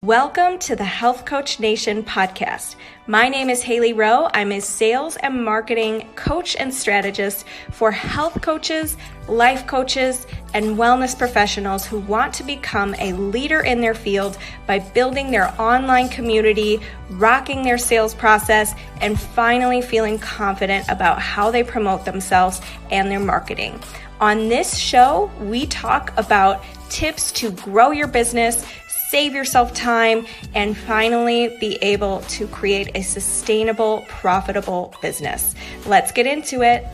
Welcome to the Health Coach Nation podcast. My name is Hailey Rowe. I'm a sales and marketing coach and strategist for health coaches, life coaches, and wellness professionals who want to become a leader in their field by building their online community, rocking their sales process, and finally feeling confident about how they promote themselves and their marketing. On this show, we talk about tips to grow your business, save yourself time, and finally be able to create a sustainable, profitable business. Let's get into it.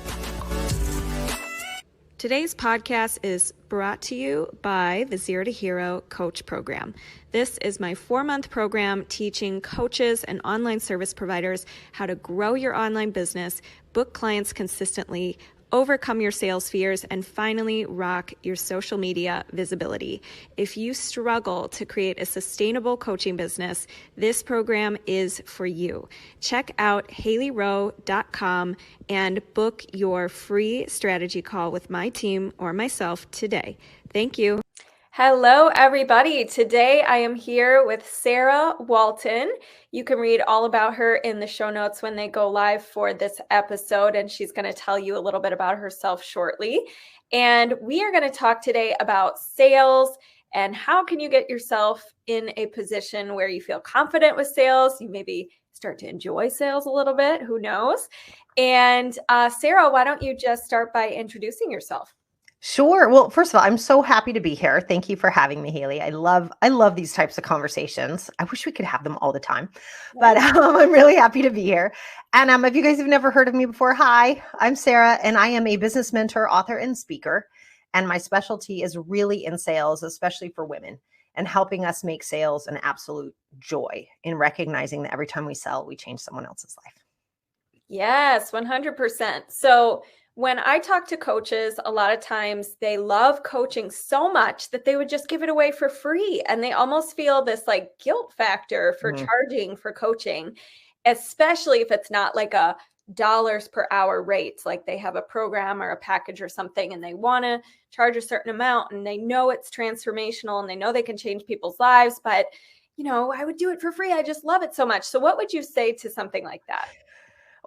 Today's podcast is brought to you by the Zero to Hero Coach Program. This is my 4-month program teaching coaches and online service providers how to grow your online business, book clients consistently, overcome your sales fears, and finally rock your social media visibility. If you struggle to create a sustainable coaching business, this program is for you. Check out HaileyRowe.com and book your free strategy call with my team or myself today. Thank you. Hello, everybody. Today I am here with Sarah Walton. You can read all about her in the show notes when they go live for this episode, and she's going to tell you a little bit about herself shortly. And we are going to talk today about sales and how can you get yourself in a position where you feel confident with sales. You maybe start to enjoy sales a little bit. Who knows? And Sarah, why don't you just start by introducing yourself? Sure. Well, first of all, I'm so happy to be here. Thank you for having me, Hailey. I love these types of conversations. I wish we could have them all the time, but I'm really happy to be here. And if you guys have never heard of me before, hi, I'm Sarah, and I am a business mentor, author, and speaker. And my specialty is really in sales, especially for women, and helping us make sales an absolute joy in recognizing that every time we sell, we change someone else's life. Yes, 100%. So when I talk to coaches, a lot of times they love coaching so much that they would just give it away for free. And they almost feel this like guilt factor for charging for coaching, especially if it's not like a dollars per hour rate. Like they have a program or a package or something and they want to charge a certain amount and they know it's transformational and they know they can change people's lives. But, I would do it for free. I just love it so much. So what would you say to something like that?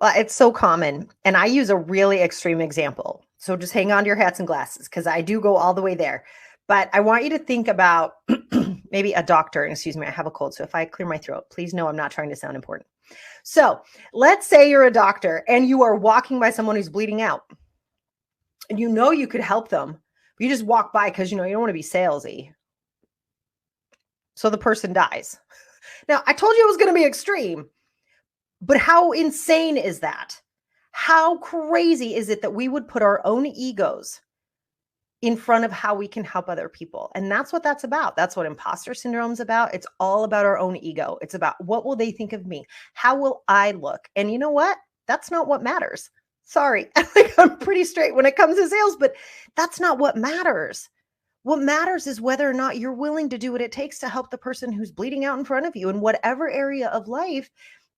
Well, it's so common. And I use a really extreme example. So just hang on to your hats and glasses because I do go all the way there. But I want you to think about maybe a doctor. And excuse me, I have a cold. So if I clear my throat, please know I'm not trying to sound important. So let's say you're a doctor and you are walking by someone who's bleeding out. And you could help them. But you just walk by because, you don't want to be salesy. So the person dies. Now, I told you it was going to be extreme. But how insane is that? How crazy is it that we would put our own egos in front of how we can help other people? And that's what that's about. That's what imposter syndrome is about. It's all about our own ego. It's about what will they think of me? How will I look? And you know what? That's not what matters. Sorry. I'm pretty straight when it comes to sales, but that's not what matters. What matters is whether or not you're willing to do what it takes to help the person who's bleeding out in front of you in whatever area of life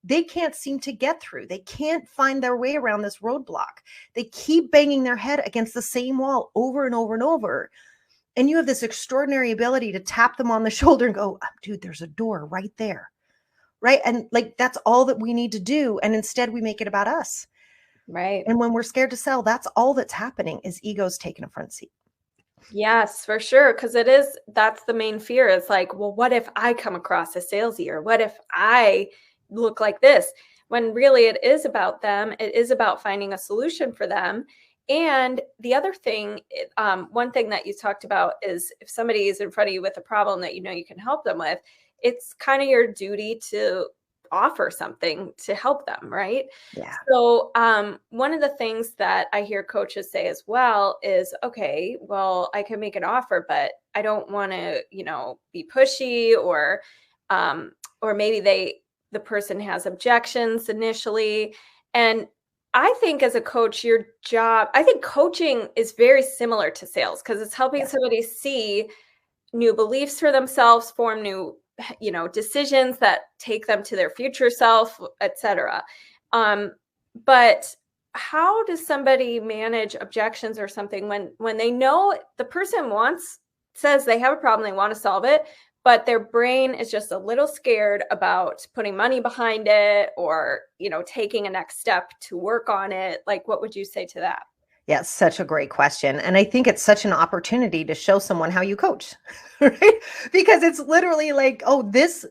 they can't seem to get through. They can't find their way around this roadblock. They keep banging their head against the same wall over and over and over. And you have this extraordinary ability to tap them on the shoulder and go, dude, there's a door right there. Right. And that's all that we need to do. And instead we make it about us. Right. And when we're scared to sell, that's all that's happening is egos taking a front seat. Yes, for sure. Because that's the main fear. It's like, well, what if I come across as salesy, or what if I look like this? When really it is about them. It is about finding a solution for them. And the other thing, one thing that you talked about is if somebody is in front of you with a problem that you can help them with, it's kind of your duty to offer something to help them, right? Yeah. So one of the things that I hear coaches say as well is, okay, well, I can make an offer, but I don't want to, be pushy, or maybe the person has objections initially. And I think as a coach, I think coaching is very similar to sales because it's helping somebody see new beliefs for themselves, form new, decisions that take them to their future self, etc. But how does somebody manage objections or something when they know the person says they have a problem, they want to solve it, but their brain is just a little scared about putting money behind it or, taking a next step to work on it. Like, what would you say to that? Yeah, such a great question. And I think it's such an opportunity to show someone how you coach, right? Because it's literally like, oh, this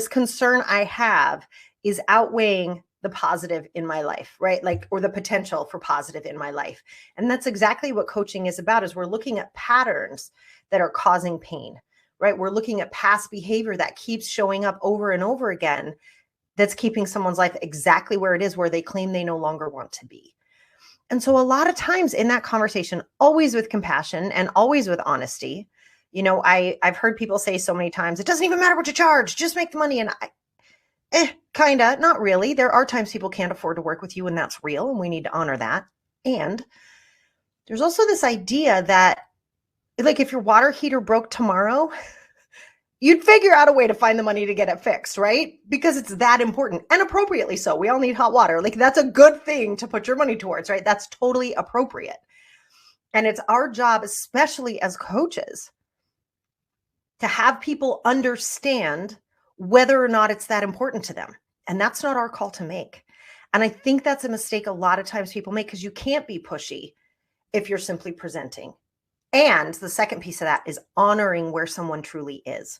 concern I have is outweighing the positive in my life, right? Like, or the potential for positive in my life. And that's exactly what coaching is about, is we're looking at patterns that are causing pain, right? We're looking at past behavior that keeps showing up over and over again, that's keeping someone's life exactly where it is, where they claim they no longer want to be. And so a lot of times in that conversation, always with compassion and always with honesty, I've heard people say so many times, it doesn't even matter what you charge, just make the money. And kinda, not really. There are times people can't afford to work with you, and that's real, and we need to honor that. And there's also this idea that, like, if your water heater broke tomorrow, you'd figure out a way to find the money to get it fixed, right? Because it's that important, and appropriately so. We all need hot water. Like, that's a good thing to put your money towards, right? That's totally appropriate. And it's our job, especially as coaches, to have people understand whether or not it's that important to them. And that's not our call to make. And I think that's a mistake a lot of times people make, because you can't be pushy if you're simply presenting. And the second piece of that is honoring where someone truly is.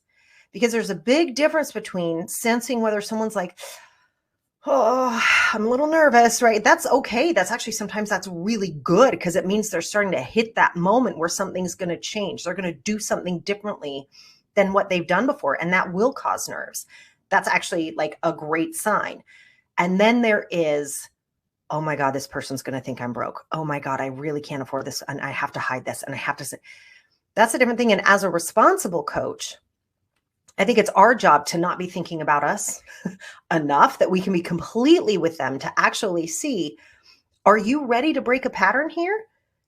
Because there's a big difference between sensing whether someone's like, oh, I'm a little nervous, right? That's okay. That's actually, sometimes that's really good, because it means they're starting to hit that moment where something's going to change. They're going to do something differently than what they've done before. And that will cause nerves. That's actually like a great sign. And then there is, oh my God, this person's going to think I'm broke. Oh my God, I really can't afford this. And I have to hide this. And I have to say, that's a different thing. And as a responsible coach, I think it's our job to not be thinking about us enough that we can be completely with them to actually see, are you ready to break a pattern here?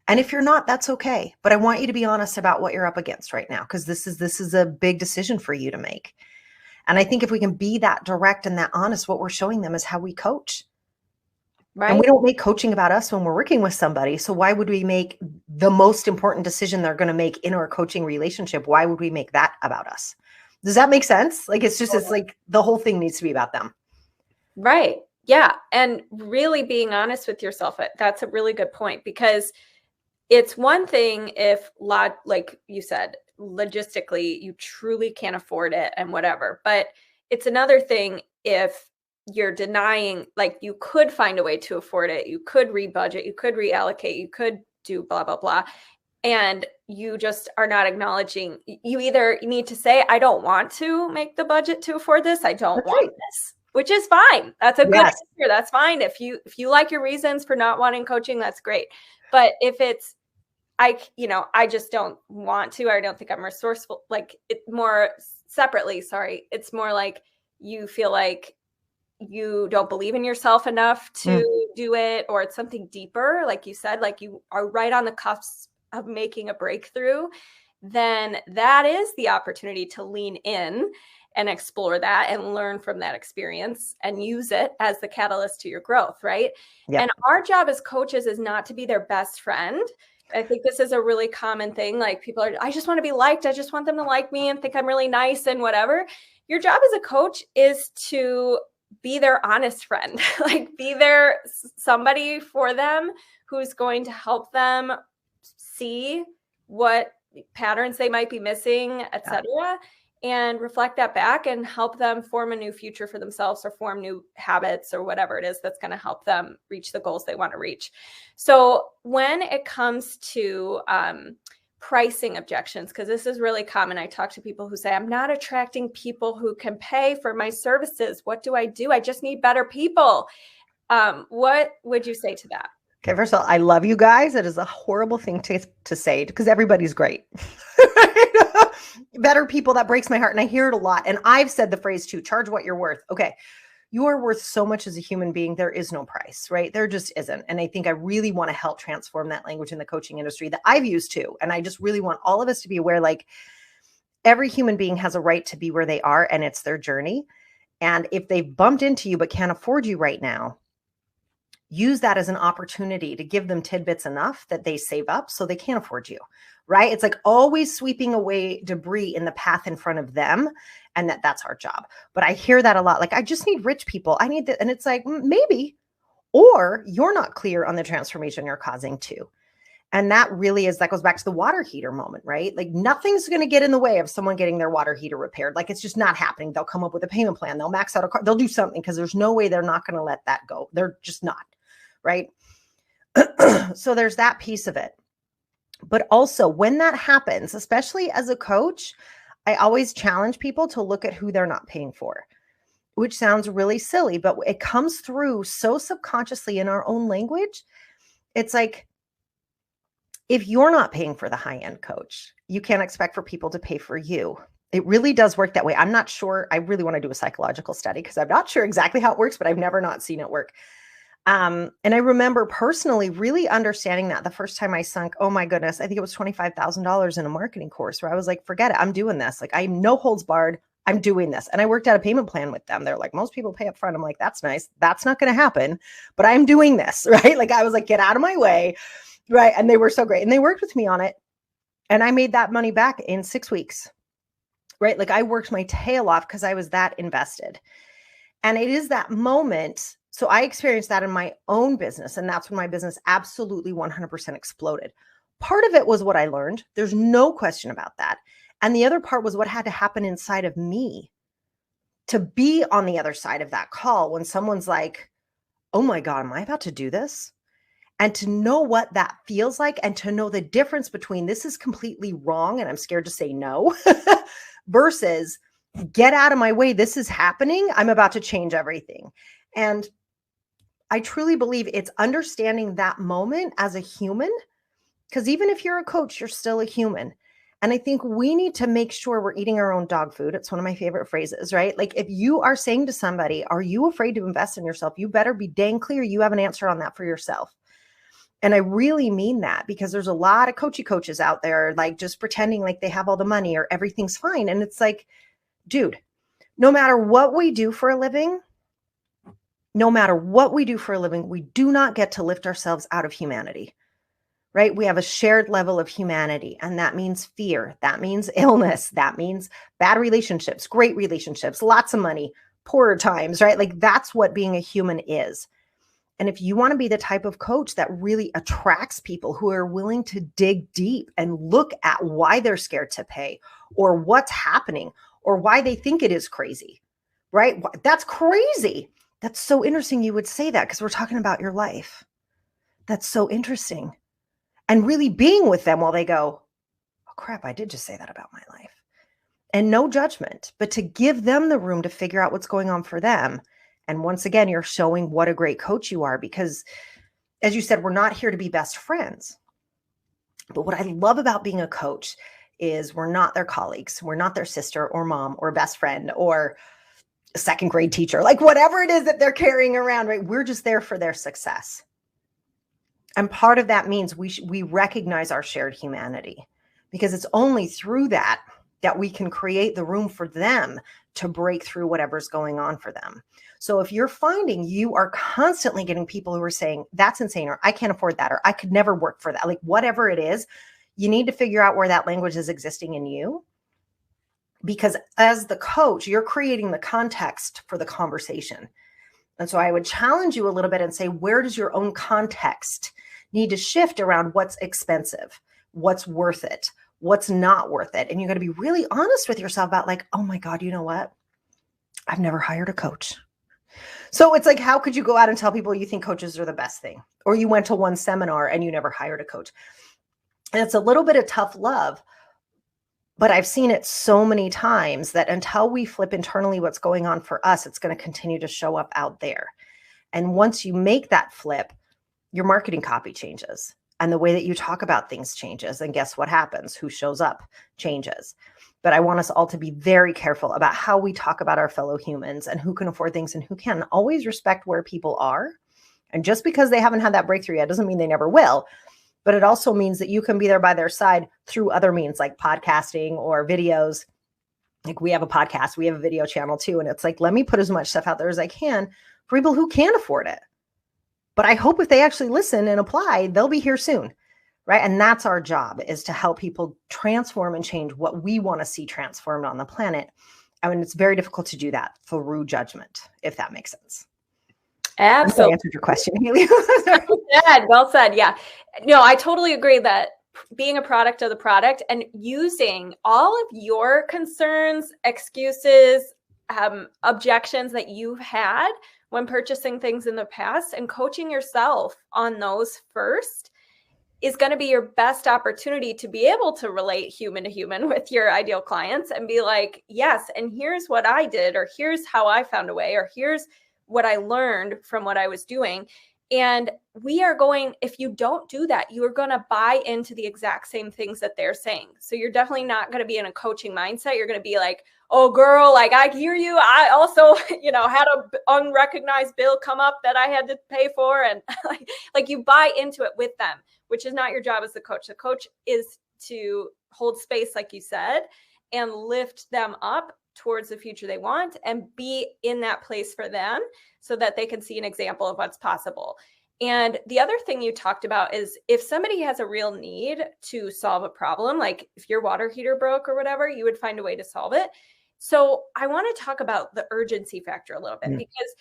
And if you're not, that's okay. But I want you to be honest about what you're up against right now, because this is a big decision for you to make. And I think if we can be that direct and that honest, what we're showing them is how we coach. Right. And we don't make coaching about us when we're working with somebody. So why would we make the most important decision they're going to make in our coaching relationship? Why would we make that about us? Does that make sense? Like, it's just, it's like the whole thing needs to be about them. Right. Yeah. And really being honest with yourself. That's a really good point, because it's one thing if, like you said, logistically, you truly can't afford it and whatever. But it's another thing if you're denying, like, you could find a way to afford it. You could rebudget, you could reallocate, you could do blah, blah, blah. And you just are not acknowledging. You either need to say, I don't want to make the budget to afford this. I don't want this, which is fine. That's a good answer. That's fine. If you like your reasons for not wanting coaching, that's great. But if it's, I just don't want to, or I don't think I'm resourceful, like, it more separately, sorry. It's more like you feel like you don't believe in yourself enough to do it, or it's something deeper. Like you said, like you are right on the cusp of making a breakthrough, then that is the opportunity to lean in and explore that and learn from that experience and use it as the catalyst to your growth, right? Yep. And our job as coaches is not to be their best friend. I think this is a really common thing. Like, people are, I just want to be liked. I just want them to like me and think I'm really nice and whatever. Your job as a coach is to be their honest friend, like, be there somebody for them who's going to help them see what patterns they might be missing, et cetera, and reflect that back and help them form a new future for themselves, or form new habits, or whatever it is that's going to help them reach the goals they want to reach. So when it comes to pricing objections, because this is really common, I talk to people who say, I'm not attracting people who can pay for my services. What do? I just need better people. What would you say to that? Okay, first of all, I love you guys. It is a horrible thing to say, because everybody's great. Better people, that breaks my heart. And I hear it a lot. And I've said the phrase too, charge what you're worth. Okay, you are worth so much as a human being. There is no price, right? There just isn't. And I think I really want to help transform that language in the coaching industry that I've used too. And I just really want all of us to be aware, like, every human being has a right to be where they are, and it's their journey. And if they've bumped into you but can't afford you right now, use that as an opportunity to give them tidbits enough that they save up so they can't afford you, right? It's like always sweeping away debris in the path in front of them, and that's our job. But I hear that a lot. Like, I just need rich people. I need that. And it's like, maybe, or you're not clear on the transformation you're causing too. And that really is, that goes back to the water heater moment, right? Like, nothing's going to get in the way of someone getting their water heater repaired. Like, it's just not happening. They'll come up with a payment plan. They'll max out a car. They'll do something because there's no way they're not going to let that go. They're just not, right? So there's that piece of it. But also when that happens, especially as a coach, I always challenge people to look at who they're not paying for, which sounds really silly, but it comes through so subconsciously in our own language. It's like, if you're not paying for the high-end coach, you can't expect for people to pay for you. It really does work that way. I'm not sure. I really want to do a psychological study because I'm not sure exactly how it works, but I've never not seen it work. And I remember personally really understanding that the first time I sunk, oh my goodness, I think it was $25,000 in a marketing course where I was like, forget it. I'm doing this. Like, I'm no holds barred. I'm doing this. And I worked out a payment plan with them. They're like, most people pay up front. I'm like, that's nice. That's not going to happen, but I'm doing this, right? Like, I was like, get out of my way. Right. And they were so great. And they worked with me on it. And I made that money back in 6 weeks. Right. Like, I worked my tail off because I was that invested. And it is that moment. So I experienced that in my own business. And that's when my business absolutely 100% exploded. Part of it was what I learned. There's no question about that. And the other part was what had to happen inside of me to be on the other side of that call when someone's like, oh my God, am I about to do this? And to know what that feels like, and to know the difference between this is completely wrong and I'm scared to say no versus get out of my way. This is happening. I'm about to change everything. And I truly believe it's understanding that moment as a human, because even if you're a coach, you're still a human. And I think we need to make sure we're eating our own dog food. It's one of my favorite phrases, right? Like, if you are saying to somebody, are you afraid to invest in yourself? You better be dang clear you have an answer on that for yourself. And I really mean that, because there's a lot of coaches out there, like, just pretending like they have all the money or everything's fine. And it's like, dude, no matter what we do for a living, we do not get to lift ourselves out of humanity, right? We have a shared level of humanity, and that means fear. That means illness. That means bad relationships, great relationships, lots of money, poorer times, right? Like, that's what being a human is. And if you want to be the type of coach that really attracts people who are willing to dig deep and look at why they're scared to pay, or what's happening, or why they think it is crazy, right? That's crazy. That's so interesting you would say that, because we're talking about your life. That's so interesting. And really being with them while they go, oh crap, I did just say that about my life. And no judgment, but to give them the room to figure out what's going on for them. And once again, you're showing what a great coach you are, because, as you said, we're not here to be best friends. But what I love about being a coach is we're not their colleagues. We're not their sister or mom or best friend or a second grade teacher, like whatever it is that they're carrying around, right? We're just there for their success. And part of that means we recognize our shared humanity, because it's only through that we can create the room for them to break through whatever's going on for them. So if you're finding you are constantly getting people who are saying, that's insane, or I can't afford that, or I could never work for that, like whatever it is, you need to figure out where that language is existing in you. Because as the coach, you're creating the context for the conversation. And so I would challenge you a little bit and say, where does your own context need to shift around what's expensive, what's worth it, what's not worth it? And you're going to be really honest with yourself about, like, oh my God, you know what? I've never hired a coach. So it's like, how could you go out and tell people you think coaches are the best thing? Or you went to one seminar and you never hired a coach. And it's a little bit of tough love, but I've seen it so many times that until we flip internally what's going on for us, it's going to continue to show up out there. And once you make that flip, your marketing copy changes. And the way that you talk about things changes. And guess what happens? Who shows up changes. But I want us all to be very careful about how we talk about our fellow humans and who can afford things and who can. Always respect where people are. And just because they haven't had that breakthrough yet doesn't mean they never will. But it also means that you can be there by their side through other means, like podcasting or videos. Like, we have a podcast, we have a video channel too. And it's like, let me put as much stuff out there as I can for people who can't afford it. But I hope if they actually listen and apply, they'll be here soon. Right. And that's our job, is to help people transform and change what we want to see transformed on the planet. I mean, it's very difficult to do that through judgment, if that makes sense. Absolutely. I answered your question, Hailey. Well said. Yeah. No, I totally agree that being a product of the product and using all of your concerns, excuses, objections that you've had when purchasing things in the past and coaching yourself on those first is going to be your best opportunity to be able to relate human to human with your ideal clients and be like, yes, and here's what I did, or here's how I found a way, or here's what I learned from what I was doing. And we are going, if you don't do that, you are going to buy into the exact same things that they're saying. So you're definitely not going to be in a coaching mindset. You're going to be like, oh girl, like I hear you. I also, had a unrecognized bill come up that I had to pay for. And like you buy into it with them, which is not your job as the coach. The coach is to hold space, like you said, and lift them up towards the future they want and be in that place for them so that they can see an example of what's possible. And the other thing you talked about is if somebody has a real need to solve a problem, like if your water heater broke or whatever, you would find a way to solve it. So I want to talk about the urgency factor a little bit, because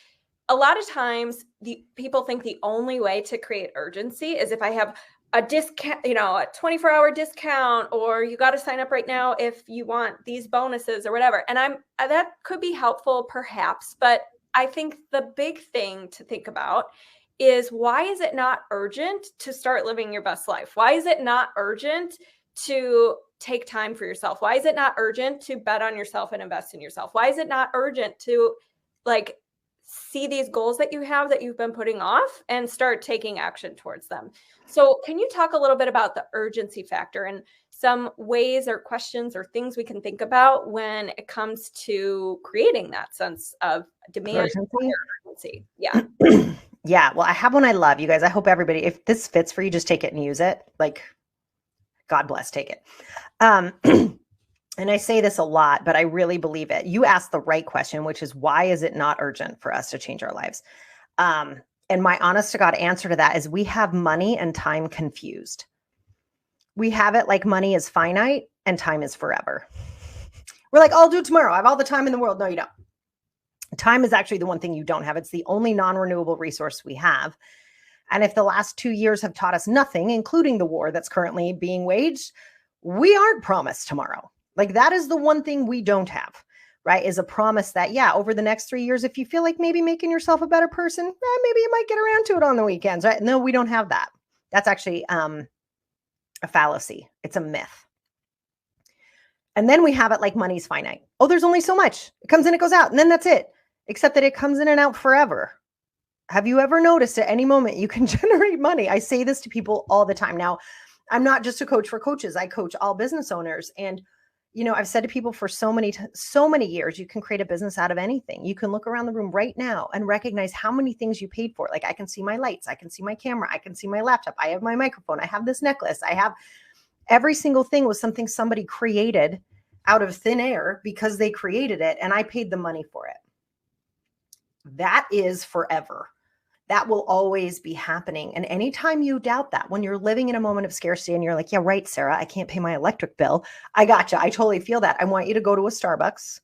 a lot of times the people think the only way to create urgency is if I have a discount, a 24-hour discount, or you got to sign up right now if you want these bonuses or whatever. And that could be helpful perhaps, but I think the big thing to think about is, why is it not urgent to start living your best life? Why is it not urgent to take time for yourself? Why is it not urgent to bet on yourself and invest in yourself? Why is it not urgent to see these goals that you have that you've been putting off and start taking action towards them? So can you talk a little bit about the urgency factor and some ways or questions or things we can think about when it comes to creating that sense of demand and urgency? Yeah. Yeah. Well, I have one I love, you guys. I hope everybody, if this fits for you, just take it and use it. Like, God bless, take it. And I say this a lot, but I really believe it. You asked the right question, which is, why is it not urgent for us to change our lives? And my honest to God answer to that is, we have money and time confused. We have it like money is finite and time is forever. We're like, I'll do it tomorrow. I have all the time in the world. No, you don't. Time is actually the one thing you don't have. It's the only non-renewable resource we have. And if the last 2 years have taught us nothing, including the war that's currently being waged, we aren't promised tomorrow. Like, that is the one thing we don't have, right? Is a promise that, yeah, over the next 3 years, if you feel like maybe making yourself a better person, maybe you might get around to it on the weekends, right? No, we don't have that. That's actually a fallacy. It's a myth. And then we have it like money's finite. Oh, there's only so much. It comes in, it goes out, and then that's it. Except that it comes in and out forever. Have you ever noticed at any moment you can generate money? I say this to people all the time. Now, I'm not just a coach for coaches. I coach all business owners. And, I've said to people for so many years, you can create a business out of anything. You can look around the room right now and recognize how many things you paid for. Like, I can see my lights. I can see my camera. I can see my laptop. I have my microphone. I have this necklace. I have every single thing was something somebody created out of thin air because they created it. And I paid the money for it. That is forever. That will always be happening. And anytime you doubt that, when you're living in a moment of scarcity and you're like, yeah, right, Sarah, I can't pay my electric bill. I gotcha. I totally feel that. I want you to go to a Starbucks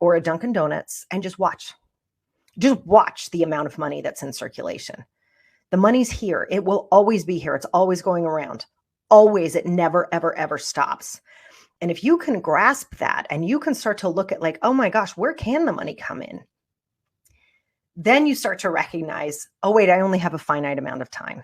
or a Dunkin' Donuts and just watch. Just watch the amount of money that's in circulation. The money's here. It will always be here. It's always going around. Always. It never, ever, ever stops. And if you can grasp that and you can start to look at like, oh my gosh, where can the money come in? Then you start to recognize, oh, wait, I only have a finite amount of time.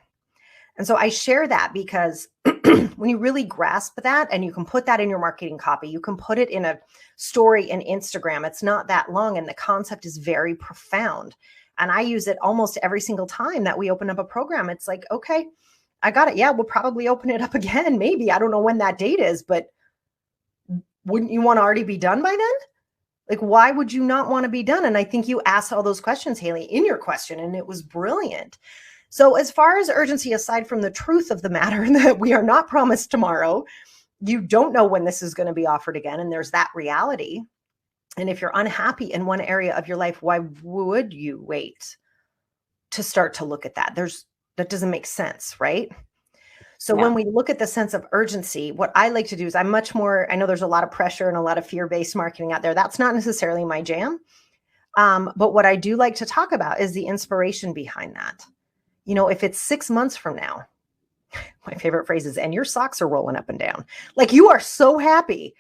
And so I share that because when you really grasp that and you can put that in your marketing copy, you can put it in a story in Instagram. It's not that long and the concept is very profound. And I use it almost every single time that we open up a program. It's like, okay, I got it. Yeah, we'll probably open it up again. Maybe. I don't know when that date is, but wouldn't you want to already be done by then? Like, why would you not want to be done? And I think you asked all those questions, Hailey, in your question, and it was brilliant. So as far as urgency, aside from the truth of the matter that we are not promised tomorrow, you don't know when this is going to be offered again. And there's that reality. And if you're unhappy in one area of your life, why would you wait? to start to look at that. That doesn't make sense, right? So when we look at the sense of urgency, what I like to do is I know there's a lot of pressure and a lot of fear-based marketing out there. That's not necessarily my jam. But what I do like to talk about is the inspiration behind that. You know, if it's 6 months from now, my favorite phrase is, and your socks are rolling up and down. Like, you are so happy.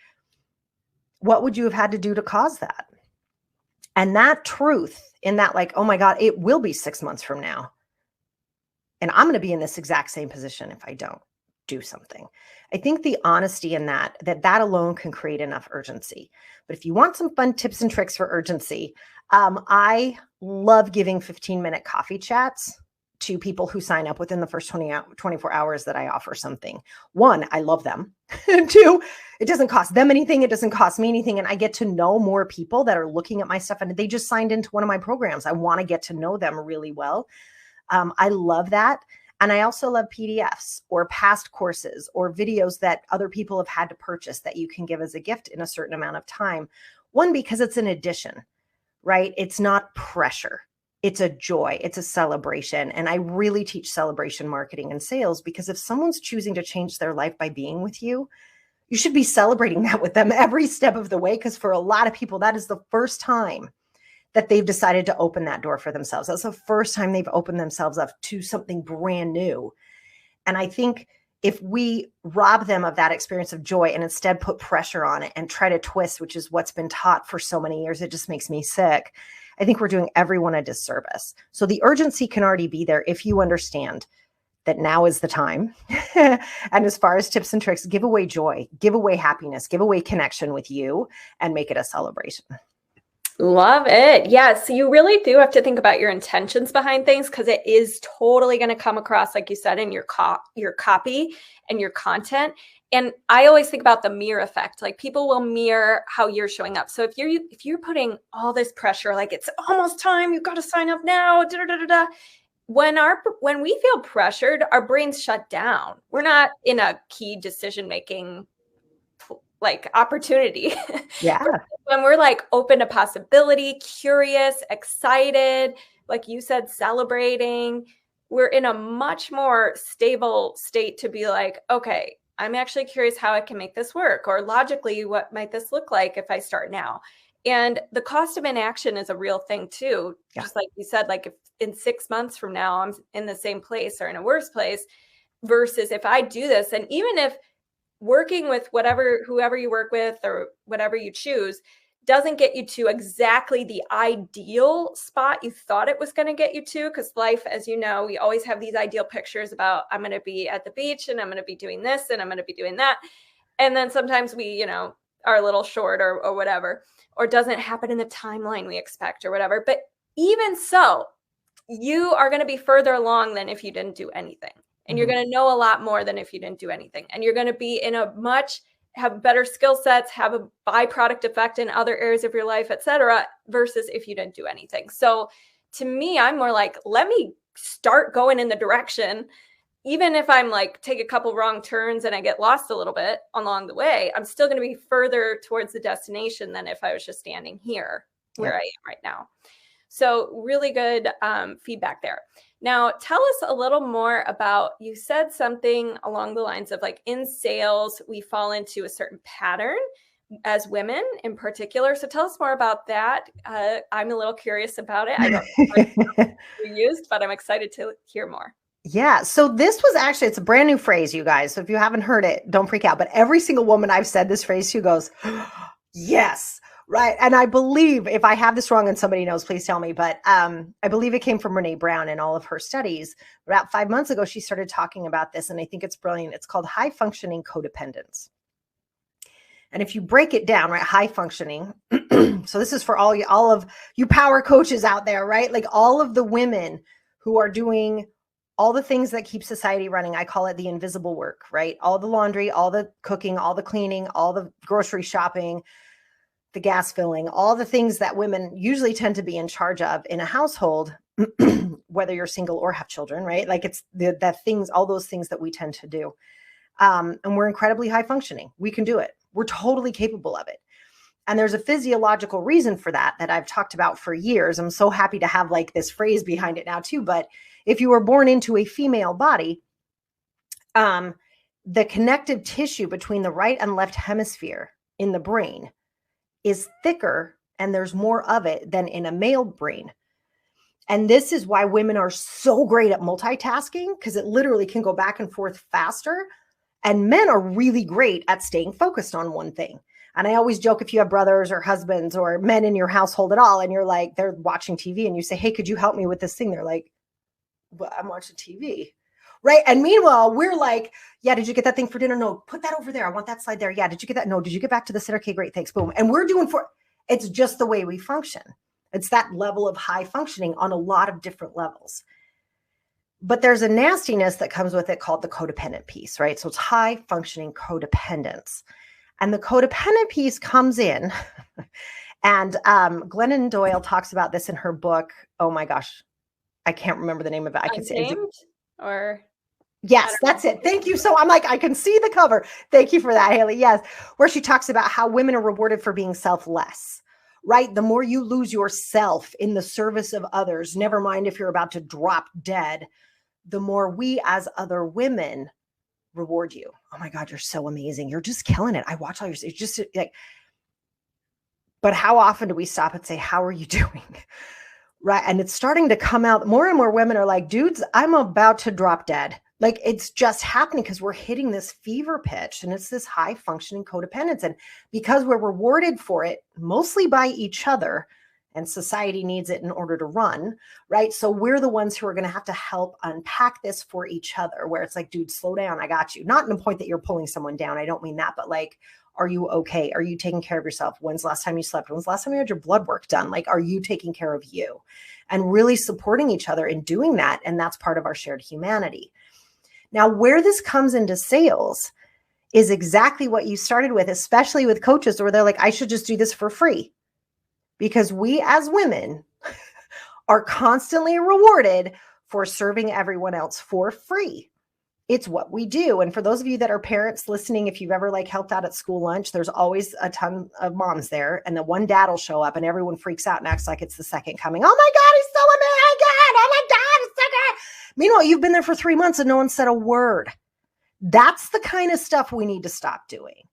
What would you have had to do to cause that? And that truth in that, like, oh my God, it will be 6 months from now. And I'm going to be in this exact same position if I don't do something. I think the honesty in that alone can create enough urgency. But if you want some fun tips and tricks for urgency, I love giving 15-minute coffee chats to people who sign up within the first 24 hours that I offer something. One, I love them. Two, it doesn't cost them anything. It doesn't cost me anything. And I get to know more people that are looking at my stuff, and they just signed into one of my programs. I want to get to know them really well. I love that. And I also love PDFs or past courses or videos that other people have had to purchase that you can give as a gift in a certain amount of time. One, because it's an addition, right? It's not pressure. It's a joy. It's a celebration. And I really teach celebration marketing and sales, because if someone's choosing to change their life by being with you, you should be celebrating that with them every step of the way. Because for a lot of people, that is the first time that they've decided to open that door for themselves. That's the first time they've opened themselves up to something brand new. And I think if we rob them of that experience of joy and instead put pressure on it and try to twist, which is what's been taught for so many years, it just makes me sick. I think we're doing everyone a disservice. So the urgency can already be there if you understand that now is the time. And as far as tips and tricks, give away joy, give away happiness, give away connection with you, and make it a celebration. Love it. Yeah. So you really do have to think about your intentions behind things, because it is totally going to come across, like you said, in your copy and your content. And I always think about the mirror effect. Like, people will mirror how you're showing up. So if you're putting all this pressure, like, it's almost time, you've got to sign up now, da, da, da, da. When we feel pressured, our brains shut down. We're not in a key decision-making like opportunity. Yeah. When we're like open to possibility, curious, excited, like you said, celebrating, we're in a much more stable state to be like, okay, I'm actually curious how I can make this work, or logically, what might this look like if I start now? And the cost of inaction is a real thing too. Yeah. Just like you said, like, if in 6 months from now I'm in the same place or in a worse place, versus if I do this, and even if working with whoever you work with or whatever you choose doesn't get you to exactly the ideal spot you thought it was going to get you to, because life, as you know, we always have these ideal pictures about, I'm going to be at the beach and I'm going to be doing this and I'm going to be doing that. And then sometimes we, are a little short or whatever, or doesn't happen in the timeline we expect or whatever. But even so, you are going to be further along than if you didn't do anything. And you're going to know a lot more than if you didn't do anything. And you're going to be have better skill sets, have a byproduct effect in other areas of your life, et cetera, versus if you didn't do anything. So to me, I'm more like, let me start going in the direction. Even if I'm like, take a couple wrong turns and I get lost a little bit along the way, I'm still going to be further towards the destination than if I was just standing here where I am right now. So really good feedback there. Now, tell us a little more about, you said something along the lines of like, in sales, we fall into a certain pattern as women in particular. So tell us more about that. I'm a little curious about it. I don't know what you used, but I'm excited to hear more. Yeah. So this was actually, it's a brand new phrase, you guys. So if you haven't heard it, don't freak out. But every single woman I've said this phrase to goes, yes. Right. And I believe, if I have this wrong and somebody knows, please tell me. But I believe it came from Brene Brown in all of her studies. About 5 months ago, she started talking about this. And I think it's brilliant. It's called high functioning codependence. And if you break it down, right, high functioning. So this is for all of you power coaches out there, right? Like all of the women who are doing all the things that keep society running. I call it the invisible work, right? All the laundry, all the cooking, all the cleaning, all the grocery shopping, the gas filling, all the things that women usually tend to be in charge of in a household, whether you're single or have children, right? Like it's all those things that we tend to do. And we're incredibly high functioning. We can do it. We're totally capable of it. And there's a physiological reason for that I've talked about for years. I'm so happy to have like this phrase behind it now too. But if you were born into a female body, the connective tissue between the right and left hemisphere in the brain is thicker, and there's more of it than in a male brain. And this is why women are so great at multitasking, because it literally can go back and forth faster. And men are really great at staying focused on one thing. And I always joke, if you have brothers or husbands or men in your household at all, and you're like, they're watching TV and you say, hey, could you help me with this thing? They're like, well, I'm watching TV. Right. And meanwhile, we're like, yeah, did you get that thing for dinner? No, put that over there. I want that slide there. Yeah. Did you get that? No. Did you get back to the center? Okay, great. Thanks. Boom. And we're doing it's just the way we function. It's that level of high functioning on a lot of different levels. But there's a nastiness that comes with it called the codependent piece, right? So it's high functioning codependence. And the codependent piece comes in, and Glennon Doyle talks about this in her book. Oh my gosh, I can't remember the name of it. I can see it. Or yes, that's it. Thank you. So I'm like, I can see the cover. Thank you for that, Hailey. Yes, where she talks about how women are rewarded for being selfless, right? The more you lose yourself in the service of others, never mind if you're about to drop dead, the more we as other women reward you. Oh my God, you're so amazing. You're just killing it. I watch all your, it's just like, but how often do we stop and say, how are you doing? Right. And it's starting to come out. More and more women are like, dudes, I'm about to drop dead. Like, it's just happening because we're hitting this fever pitch, and it's this high functioning codependence. And because we're rewarded for it, mostly by each other, and society needs it in order to run, right? So we're the ones who are going to have to help unpack this for each other, where it's like, dude, slow down. I got you. Not in the point that you're pulling someone down. I don't mean that, but like, are you okay? Are you taking care of yourself? When's the last time you slept? When's the last time you had your blood work done? Like, are you taking care of you? And really supporting each other in doing that. And that's part of our shared humanity. Now, where this comes into sales is exactly what you started with, especially with coaches where they're like, I should just do this for free. Because we as women are constantly rewarded for serving everyone else for free. It's what we do. And for those of you that are parents listening, if you've ever like helped out at school lunch, there's always a ton of moms there. And the one dad will show up and everyone freaks out and acts like it's the second coming. Oh my God, he's so amazing. Oh my God, it's so good. Meanwhile, you've been there for 3 months and no one said a word. That's the kind of stuff we need to stop doing.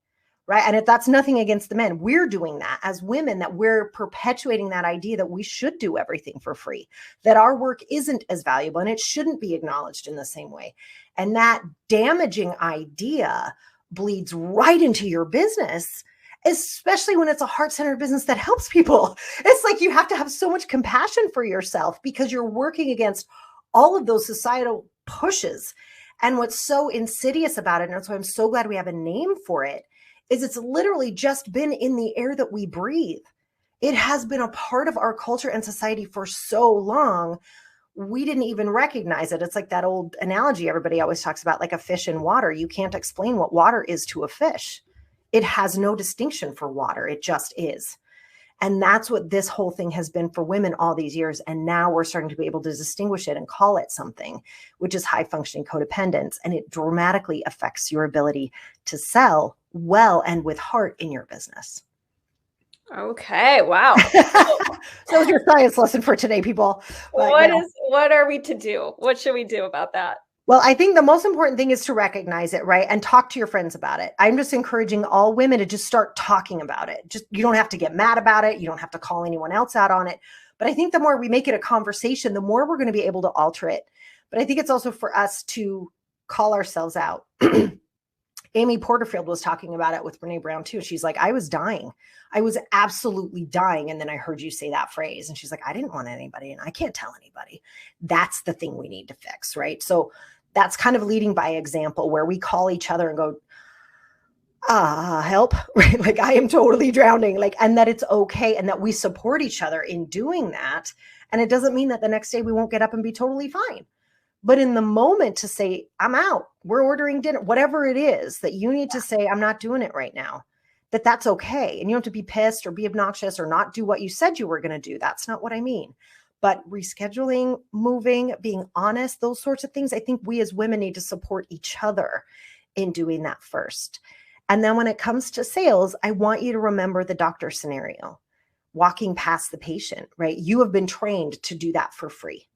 Right. And if that's nothing against the men, we're doing that as women, that we're perpetuating that idea that we should do everything for free, that our work isn't as valuable and it shouldn't be acknowledged in the same way. And that damaging idea bleeds right into your business, especially when it's a heart-centered business that helps people. It's like you have to have so much compassion for yourself because you're working against all of those societal pushes. And what's so insidious about it, and that's why I'm so glad we have a name for it, is it's literally just been in the air that we breathe. It has been a part of our culture and society for so long, we didn't even recognize it. It's like that old analogy everybody always talks about, like a fish in water. You can't explain what water is to a fish. It has no distinction for water. It just is. And that's what this whole thing has been for women all these years. And now we're starting to be able to distinguish it and call it something, which is high functioning codependence. And it dramatically affects your ability to sell well and with heart in your business. Okay. Wow. So is your science lesson for today, people. But, what are we to do? What should we do about that? Well, I think the most important thing is to recognize it, right? And talk to your friends about it. I'm just encouraging all women to just start talking about it. Just, you don't have to get mad about it. You don't have to call anyone else out on it. But I think the more we make it a conversation, the more we're going to be able to alter it. But I think it's also for us to call ourselves out. Amy Porterfield was talking about it with Brene Brown too. She's like, I was dying. I was absolutely dying. And then I heard you say that phrase. And she's like, I didn't want anybody and I can't tell anybody. That's the thing we need to fix, right? So that's kind of leading by example, where we call each other and go, help, right? Like, I am totally drowning, like, and that it's okay. And that we support each other in doing that. And it doesn't mean that the next day we won't get up and be totally fine. But in the moment to say, I'm out, we're ordering dinner, whatever it is that you need to say, I'm not doing it right now, that's okay. And you don't have to be pissed or be obnoxious or not do what you said you were going to do. That's not what I mean. But rescheduling, moving, being honest, those sorts of things, I think we as women need to support each other in doing that first. And then when it comes to sales, I want you to remember the doctor scenario, walking past the patient, right? You have been trained to do that for free.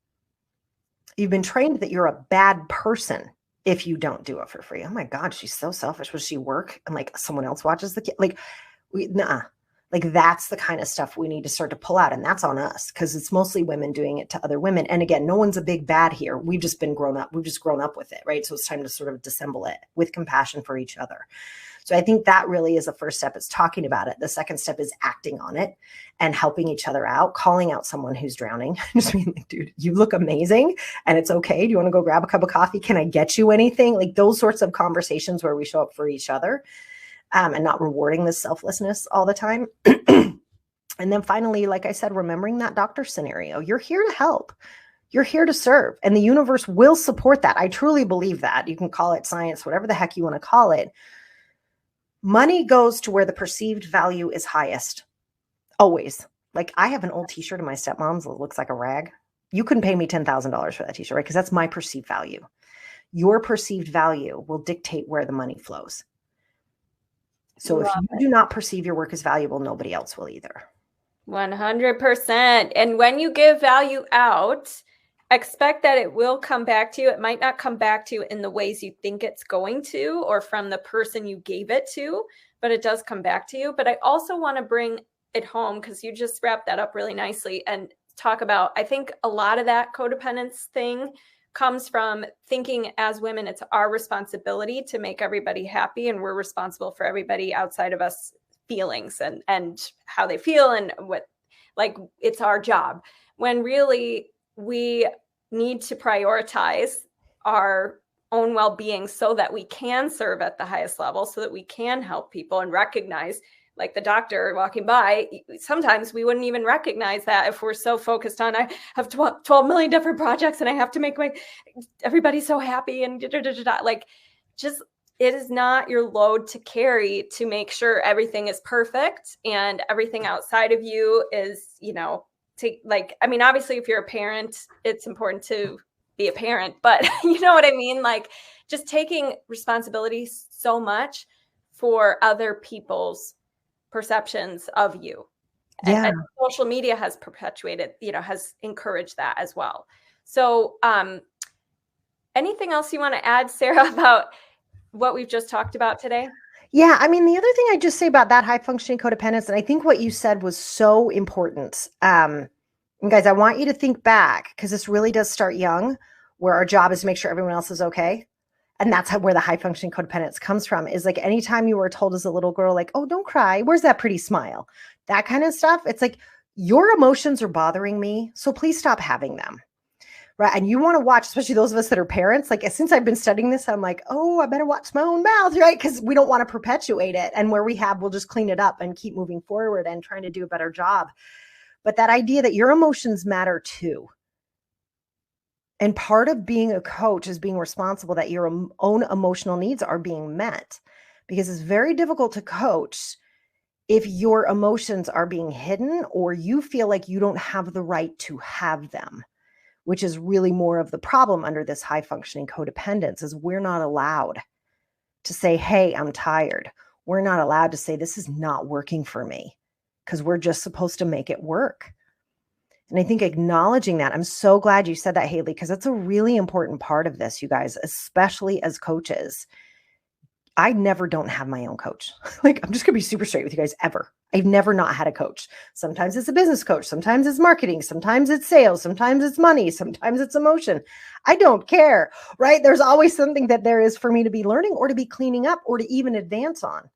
You've been trained that you're a bad person if you don't do it for free. Oh my God, she's so selfish. Will she work? And like someone else watches the kid? Like, nah. Like that's the kind of stuff we need to start to pull out. And that's on us because it's mostly women doing it to other women. And again, no one's a big bad here. We've just been grown up. We've just grown up with it, right? So it's time to sort of dissemble it with compassion for each other. So I think that really is the first step, is talking about it. The second step is acting on it and helping each other out, calling out someone who's drowning. Just being like, dude, you look amazing and it's okay. Do you want to go grab a cup of coffee? Can I get you anything? Like those sorts of conversations where we show up for each other. And not rewarding this selflessness all the time. And then finally, like I said, remembering that doctor scenario. You're here to help. You're here to serve. And the universe will support that. I truly believe that. You can call it science, whatever the heck you want to call it. Money goes to where the perceived value is highest. Always. Like I have an old t-shirt of my stepmom's that looks like a rag. You couldn't pay me $10,000 for that t-shirt, right? Because that's my perceived value. Your perceived value will dictate where the money flows. So if you do not perceive your work as valuable, nobody else will either. 100%. And when you give value out, expect that it will come back to you. It might not come back to you in the ways you think it's going to, or from the person you gave it to, but it does come back to you. But I also want to bring it home, because you just wrapped that up really nicely, and talk about, I think a lot of that codependence thing comes from thinking as women, it's our responsibility to make everybody happy, and we're responsible for everybody outside of us feelings and how they feel and what, like, it's our job, when really we need to prioritize our own well-being so that we can serve at the highest level, so that we can help people and recognize, like the doctor walking by, sometimes we wouldn't even recognize that if we're so focused on, I have 12 million different projects and I have to make everybody so happy and like, just, it is not your load to carry to make sure everything is perfect and everything outside of you is, obviously if you're a parent, it's important to be a parent, but you know what I mean? Like just taking responsibility so much for other people's perceptions of you. And social media has perpetuated, has encouraged that as well. So anything else you want to add, Sarah, about what we've just talked about today? Yeah. I mean, the other thing I just say about that high functioning codependence, and I think what you said was so important. And guys, I want you to think back, because this really does start young, where our job is to make sure everyone else is okay. And that's where the high functioning codependence comes from, is like anytime you were told as a little girl, like, oh, don't cry. Where's that pretty smile? That kind of stuff. It's like, your emotions are bothering me, so please stop having them. Right. And you want to watch, especially those of us that are parents, like since I've been studying this, I'm like, oh, I better watch my own mouth, right? Because we don't want to perpetuate it. And where we have, we'll just clean it up and keep moving forward and trying to do a better job. But that idea that your emotions matter too. And part of being a coach is being responsible that your own emotional needs are being met, because it's very difficult to coach if your emotions are being hidden or you feel like you don't have the right to have them, which is really more of the problem under this high functioning codependence, is we're not allowed to say, hey, I'm tired. We're not allowed to say, this is not working for me, because we're just supposed to make it work. And I think acknowledging that, I'm so glad you said that, Hailey, because that's a really important part of this, you guys, especially as coaches. I never don't have my own coach. Like, I'm just going to be super straight with you guys, ever. I've never not had a coach. Sometimes it's a business coach. Sometimes it's marketing. Sometimes it's sales. Sometimes it's money. Sometimes it's emotion. I don't care, right? There's always something that there is for me to be learning or to be cleaning up or to even advance on.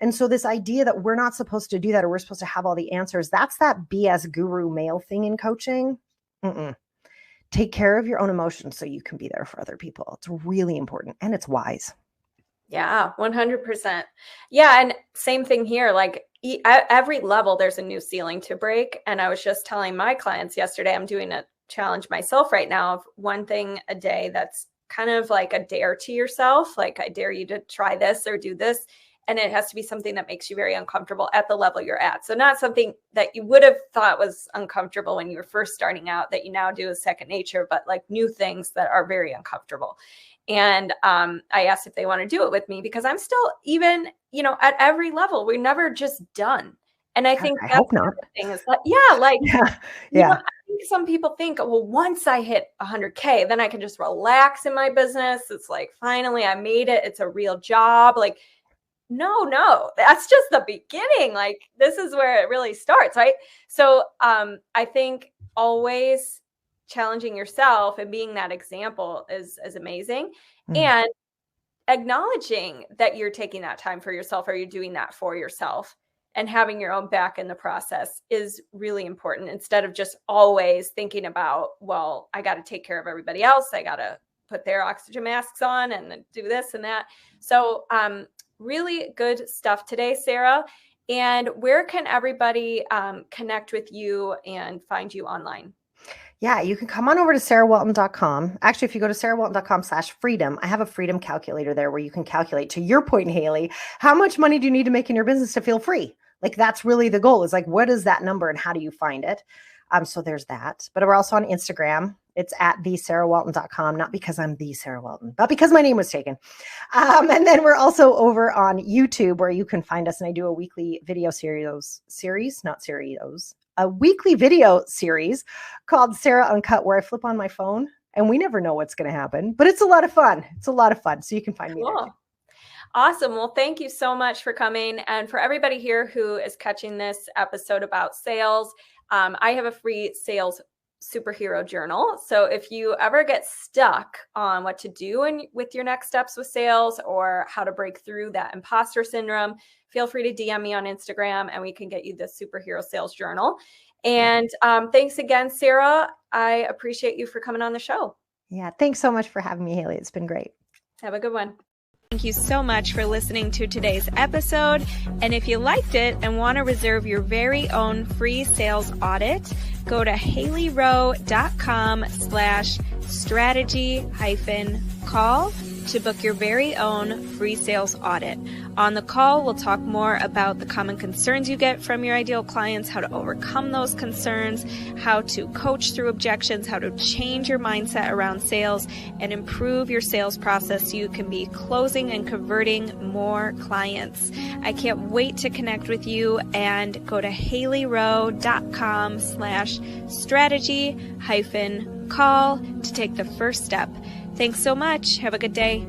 And so this idea that we're not supposed to do that, or we're supposed to have all the answers, that's that BS guru male thing in coaching. Take care of your own emotions so you can be there for other people. It's really important, and it's wise. Yeah, 100%. Yeah. And same thing here, like at every level, there's a new ceiling to break. And I was just telling my clients yesterday, I'm doing a challenge myself right now of one thing a day that's kind of like a dare to yourself. Like, I dare you to try this or do this. And it has to be something that makes you very uncomfortable at the level you're at. So not something that you would have thought was uncomfortable when you were first starting out that you now do as second nature, but like new things that are very uncomfortable. And I asked if they want to do it with me, because I'm still, even at every level. We're never just done. And I think I that's hope not. the thing is that, I Yeah. think some people think, well, once I hit 100K, then I can just relax in my business. It's like, finally, I made it. It's a real job. Like, no, that's just the beginning. Like, this is where it really starts, right? So I think always challenging yourself and being that example is amazing. And acknowledging that you're taking that time for yourself, or you're doing that for yourself, and having your own back in the process is really important, instead of just always thinking about, well, I got to take care of everybody else. I got to put their oxygen masks on and do this and that. So really good stuff today, Sarah. And where can everybody connect with you and find you online? Yeah, you can come on over to sarahwalton.com. Actually, if you go to sarahwalton.com/freedom, I have a freedom calculator there where you can calculate, to your point, Hailey, how much money do you need to make in your business to feel free? Like, that's really the goal, is like, what is that number and how do you find it? So there's that. But we're also on Instagram. It's at thesarahwalton.com, not because I'm the Sarah Walton, but because my name was taken. And then we're also over on YouTube, where you can find us. And I do a weekly video a weekly video series called Sarah Uncut, where I flip on my phone and we never know what's going to happen, but it's a lot of fun. So you can find me there too. Awesome. Well, thank you so much for coming. And for everybody here who is catching this episode about sales, I have a free sales superhero journal. So if you ever get stuck on what to do with your next steps with sales, or how to break through that imposter syndrome, feel free to DM me on Instagram and we can get you the superhero sales journal. And thanks again, Sarah. I appreciate you for coming on the show. Yeah. Thanks so much for having me, Hailey. It's been great. Have a good one. Thank you so much for listening to today's episode. And if you liked it and want to reserve your very own free sales audit, go to haileyrowe.com/strategy-call to book your very own free sales audit. On the call, we'll talk more about the common concerns you get from your ideal clients, how to overcome those concerns, how to coach through objections, how to change your mindset around sales, and improve your sales process so you can be closing and converting more clients. I can't wait to connect with you, and go to haileyrowe.com/strategy-call to take the first step. Thanks so much. Have a good day.